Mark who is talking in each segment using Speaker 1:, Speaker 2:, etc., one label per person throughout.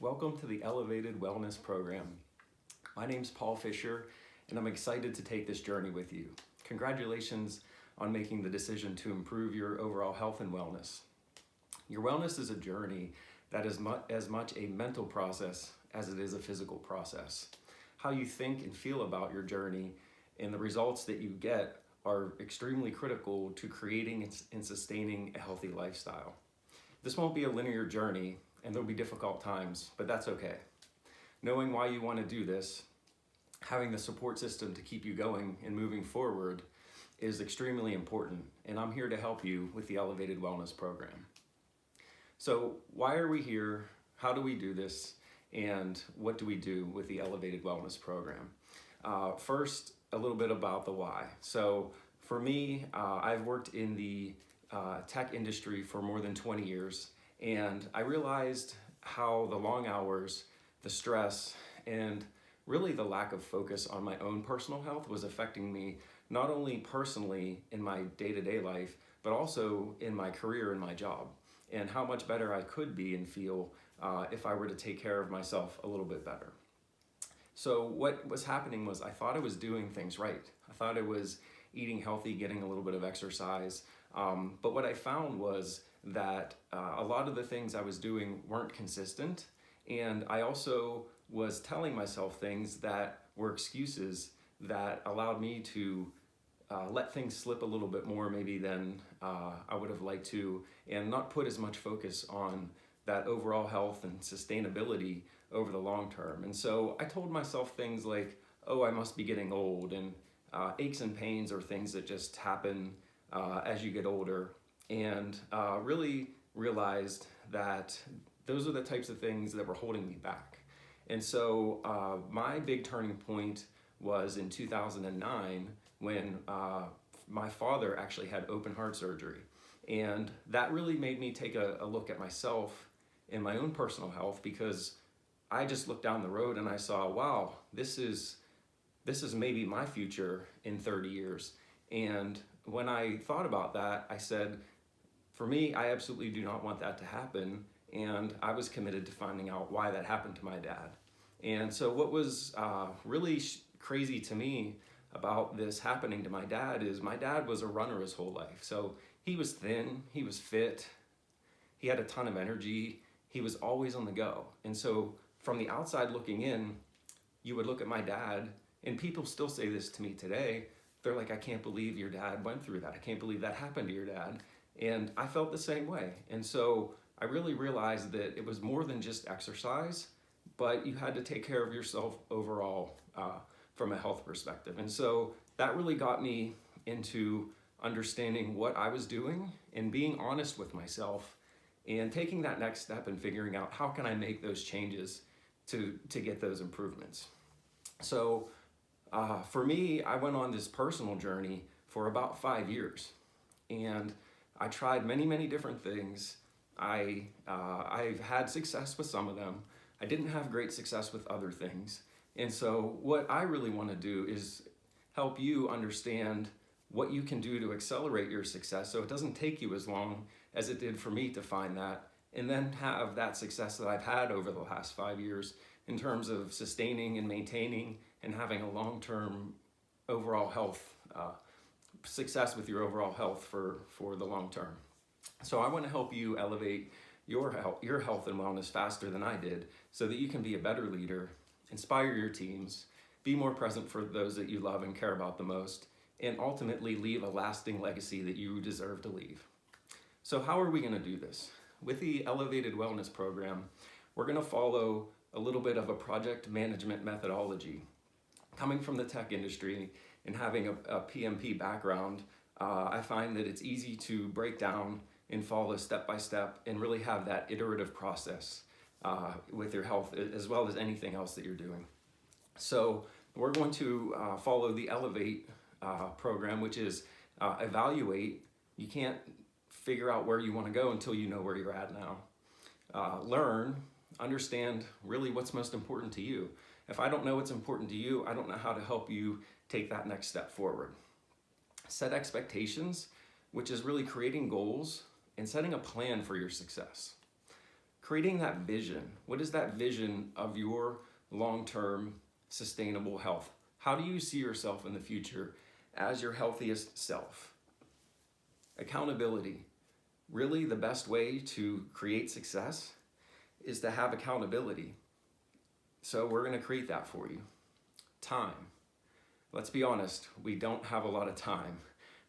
Speaker 1: Welcome to the Elevated Wellness Program. My name's Paul Fisher, and I'm excited to take this journey with you. Congratulations on making the decision to improve your overall health and wellness. Your wellness is a journey that is as much a mental process as it is a physical process. How you think and feel about your journey and the results that you get are extremely critical to creating and sustaining a healthy lifestyle. This won't be a linear journey, and there'll be difficult times, but that's okay. Knowing why you want to do this, having the support system to keep you going and moving forward is extremely important, and I'm here to help you with the Elevated Wellness Program. So why are we here? How do we do this? And what do we do with the Elevated Wellness Program? First, a little bit about the why. So for me, I've worked in the tech industry for more than 20 years, and I realized how the long hours, the stress, and really the lack of focus on my own personal health was affecting me, not only personally in my day-to-day life, but also in my career and my job, and how much better I could be and feel if I were to take care of myself a little bit better. So what was happening was I thought I was doing things right. I thought I was eating healthy, getting a little bit of exercise, but what I found was that a lot of the things I was doing weren't consistent, and I also was telling myself things that were excuses that allowed me to let things slip a little bit more maybe than I would have liked to, and not put as much focus on that overall health and sustainability over the long term. And so I told myself things like, oh, I must be getting old, and aches and pains are things that just happen as you get older, and really realized that those are the types of things that were holding me back. And so my big turning point was in 2009 when my father actually had open heart surgery. And that really made me take a look at myself and my own personal health, because I just looked down the road and I saw, wow, this is maybe my future in 30 years. And when I thought about that, I said, for me, I absolutely do not want that to happen. And I was committed to finding out why that happened to my dad. And so what was really crazy to me about this happening to my dad is my dad was a runner his whole life. So he was thin, he was fit, he had a ton of energy, he was always on the go. And so from the outside looking in, you would look at my dad, and people still say this to me today. They're like, I can't believe your dad went through that. I can't believe that happened to your dad. And I felt the same way. And so I really realized that it was more than just exercise, but you had to take care of yourself overall from a health perspective. And so that really got me into understanding what I was doing and being honest with myself and taking that next step and figuring out how can I make those changes to get those improvements. So for me, I went on this personal journey for about 5 years, and I tried many different things. I've had success with some of them. I didn't have great success with other things. And so what I really want to do is help you understand what you can do to accelerate your success so it doesn't take you as long as it did for me to find that, and then have that success that I've had over the last 5 years in terms of sustaining and maintaining and having a long-term overall health success with your overall health for the long term. So I want to help you elevate your health and wellness faster than I did, so that you can be a better leader, inspire your teams, be more present for those that you love and care about the most, and ultimately leave a lasting legacy that you deserve to leave. So how are we going to do this? With the Elevated Wellness Program, we're going to follow a little bit of a project management methodology. Coming from the tech industry and having a PMP background, I find that it's easy to break down and follow step-by-step and really have that iterative process with your health, as well as anything else that you're doing. So we're going to follow the Elevate program, which is evaluate. You can't figure out where you want to go until you know where you're at now. Learn, understand really what's most important to you. If I don't know what's important to you, I don't know how to help you take that next step forward. Set expectations, which is really creating goals and setting a plan for your success. creating that vision. What is that vision of your long-term sustainable health? How do you see yourself in the future as your healthiest self? Accountability. Really, the best way to create success is to have accountability. So we're going to create that for you. Time. Let's be honest, we don't have a lot of time.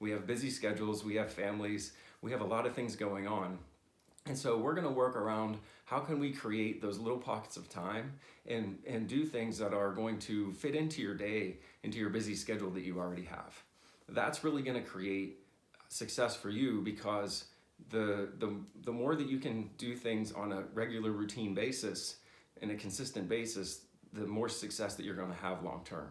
Speaker 1: We have busy schedules, we have families, we have a lot of things going on. And so we're going to work around how can we create those little pockets of time and do things that are going to fit into your day, into your busy schedule that you already have. That's really going to create success for you, because the more that you can do things on a regular routine basis and a consistent basis, the more success that you're going to have long term.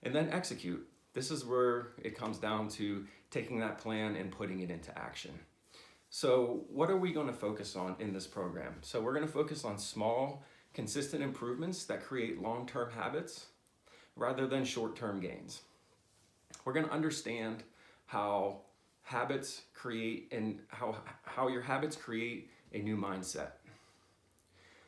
Speaker 1: And then execute. This is where it comes down to taking that plan and putting it into action. So what are we going to focus on in this program? So we're going to focus on small, consistent improvements that create long-term habits rather than short-term gains. We're going to understand how habits create and how your habits create a new mindset.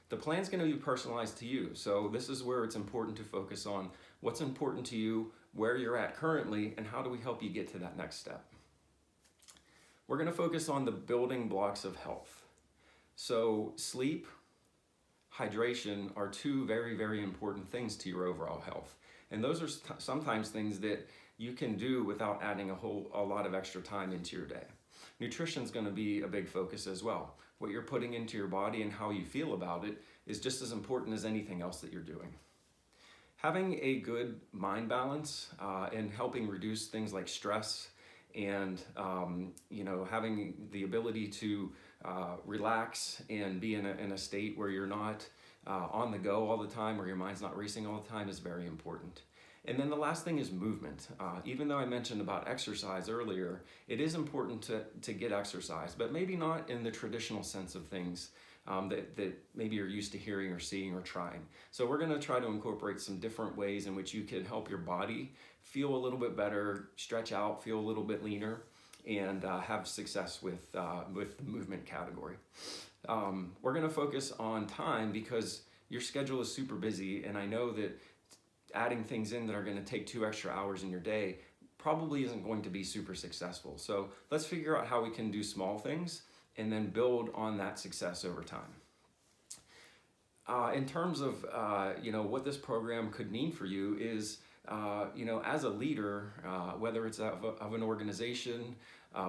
Speaker 1: The plan's going to be personalized to you. So this is where it's important to focus on what's important to you, where you're at currently, and how do we help you get to that next step. We're going to focus on the building blocks of health. So sleep, hydration are two very, very important things to your overall health. And those are sometimes things that you can do without adding a lot of extra time into your day. Nutrition is going to be a big focus as well. What you're putting into your body and how you feel about it is just as important as anything else that you're doing. Having a good mind balance and helping reduce things like stress and having the ability to relax and be in a state where you're not on the go all the time, or your mind's not racing all the time, is very important. And then the last thing is movement. Even though I mentioned about exercise earlier, it is important to get exercise, but maybe not in the traditional sense of things that maybe you're used to hearing or seeing or trying. So we're going to try to incorporate some different ways in which you can help your body feel a little bit better, stretch out, feel a little bit leaner, and have success with the movement category. We're going to focus on time because your schedule is super busy, and I know that adding things in that are going to take 2 extra hours in your day probably isn't going to be super successful. So let's figure out how we can do small things and then build on that success over time. In terms of what this program could mean for you is, as a leader, whether it's of an organization,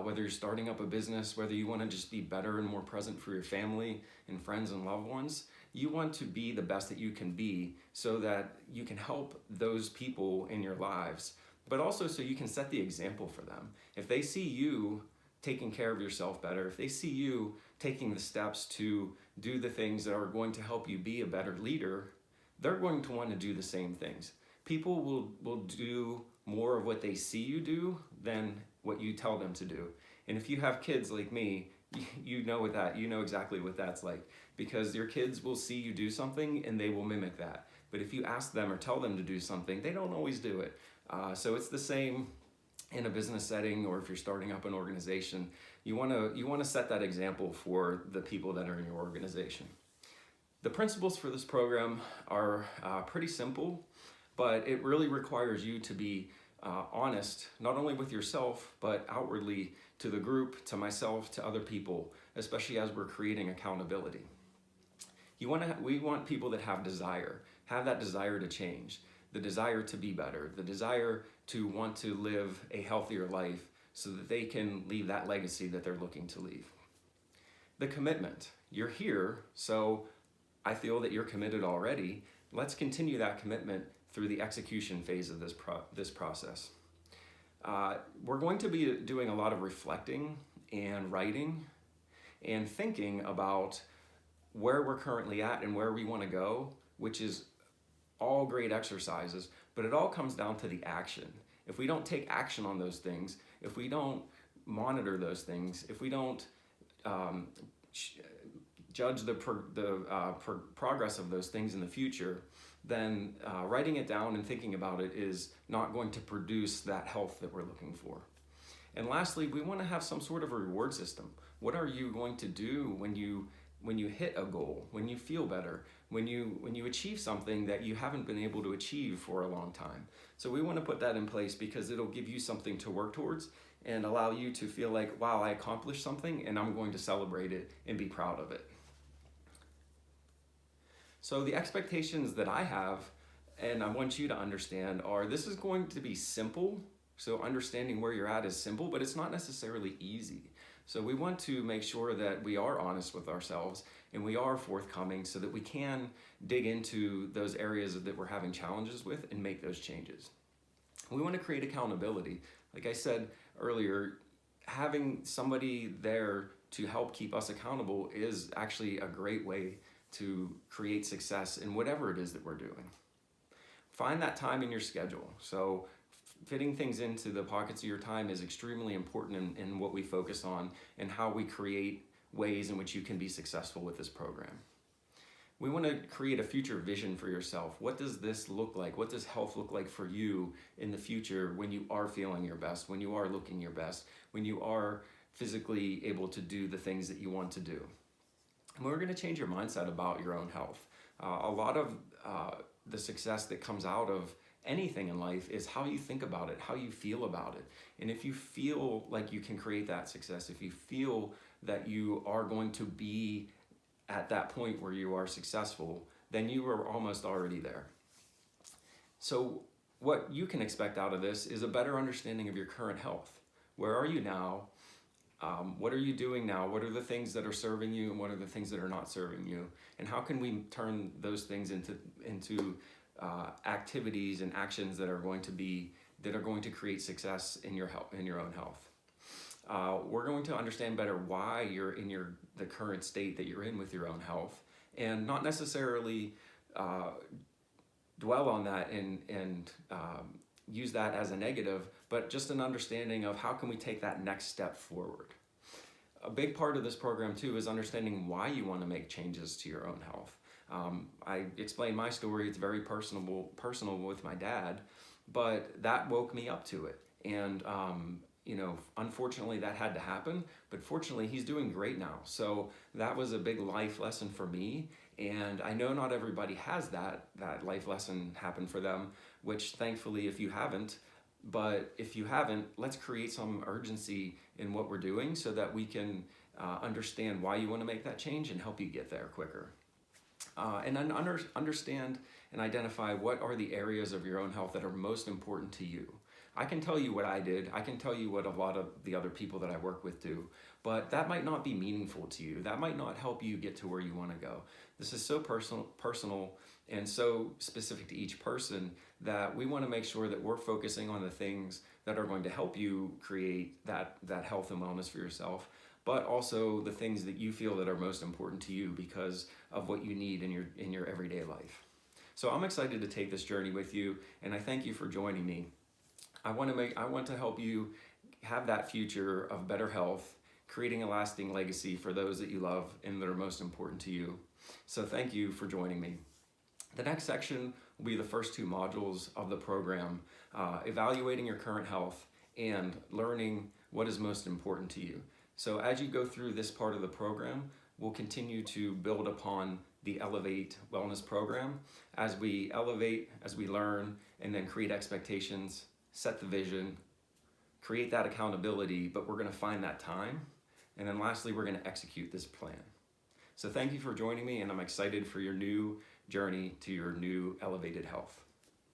Speaker 1: whether you're starting up a business, whether you want to just be better and more present for your family and friends and loved ones, you want to be the best that you can be so that you can help those people in your lives, but also so you can set the example for them. If they see you taking care of yourself better, if they see you taking the steps to do the things that are going to help you be a better leader, they're going to want to do the same things. People will do more of what they see you do than what you tell them to do. And if you have kids like me, you know exactly what that's like, because your kids will see you do something and they will mimic that. But if you ask them or tell them to do something, they don't always do it. So it's the same in a business setting, or if you're starting up an organization, you want to set that example for the people that are in your organization. The principles for this program are pretty simple, but it really requires you to be honest, not only with yourself, but outwardly to the group, to myself, to other people, especially as we're creating accountability. We want people that have that desire to change, the desire to be better, the desire to want to live a healthier life so that they can leave that legacy that they're looking to leave. The commitment. You're here, so I feel that you're committed already. Let's continue that commitment through the execution phase of this process. We're going to be doing a lot of reflecting and writing and thinking about where we're currently at and where we want to go, which is all great exercises, but it all comes down to the action. If we don't take action on those things, if we don't monitor those things, if we don't judge the progress of those things in the future, then writing it down and thinking about it is not going to produce that health that we're looking for. And lastly, we want to have some sort of a reward system. What are you going to do when you when you hit a goal, when you feel better, when you achieve something that you haven't been able to achieve for a long time. So we want to put that in place because it'll give you something to work towards and allow you to feel like, wow, I accomplished something and I'm going to celebrate it and be proud of it. So the expectations that I have, and I want you to understand, are this is going to be simple. So understanding where you're at is simple, but it's not necessarily easy. So we want to make sure that we are honest with ourselves and we are forthcoming so that we can dig into those areas that we're having challenges with and make those changes. We want to create accountability. Like I said earlier, having somebody there to help keep us accountable is actually a great way to create success in whatever it is that we're doing. Find that time in your schedule. So fitting things into the pockets of your time is extremely important in what we focus on and how we create ways in which you can be successful with this program. We want to create a future vision for yourself. What does this look like? What does health look like for you in the future when you are feeling your best, when you are looking your best, when you are physically able to do the things that you want to do? And we're going to change your mindset about your own health. A lot of the success that comes out of anything in life is how you think about it, how you feel about it. And if you feel like you can create that success, if you feel that you are going to be at that point where you are successful, then you are almost already there. So what you can expect out of this is a better understanding of your current health. Where are you now? What are you doing now? What are the things that are serving you and what are the things that are not serving you? And how can we turn those things into activities and actions that are going to create success in your health, in your own health? We're going to understand better why you're in the current state that you're in with your own health, and not necessarily dwell on that and use that as a negative, but just an understanding of how can we take that next step forward. A big part of this program too is understanding why you want to make changes to your own health. I explained my story. It's very personal with my dad, but that woke me up to it. And unfortunately that had to happen, but fortunately he's doing great now. So that was a big life lesson for me. And I know not everybody has that life lesson happen for them, which thankfully, if you haven't, let's create some urgency in what we're doing so that we can understand why you want to make that change and help you get there quicker. And then understand and identify what are the areas of your own health that are most important to you. I can tell you what I did. I can tell you what a lot of the other people that I work with do, but that might not be meaningful to you. That might not help you get to where you want to go. This is so personal and so specific to each person that we want to make sure that we're focusing on the things that are going to help you create that health and wellness for yourself, but also the things that you feel that are most important to you because of what you need in your everyday life. So I'm excited to take this journey with you, and I thank you for joining me. I want to help you have that future of better health, creating a lasting legacy for those that you love and that are most important to you. So thank you for joining me. The next section will be the first two modules of the program, evaluating your current health and learning what is most important to you. So as you go through this part of the program, we'll continue to build upon the Elevate Wellness program as we elevate, as we learn, and then create expectations, set the vision, create that accountability, but we're going to find that time. And then lastly, we're going to execute this plan. So thank you for joining me, and I'm excited for your new journey to your new elevated health.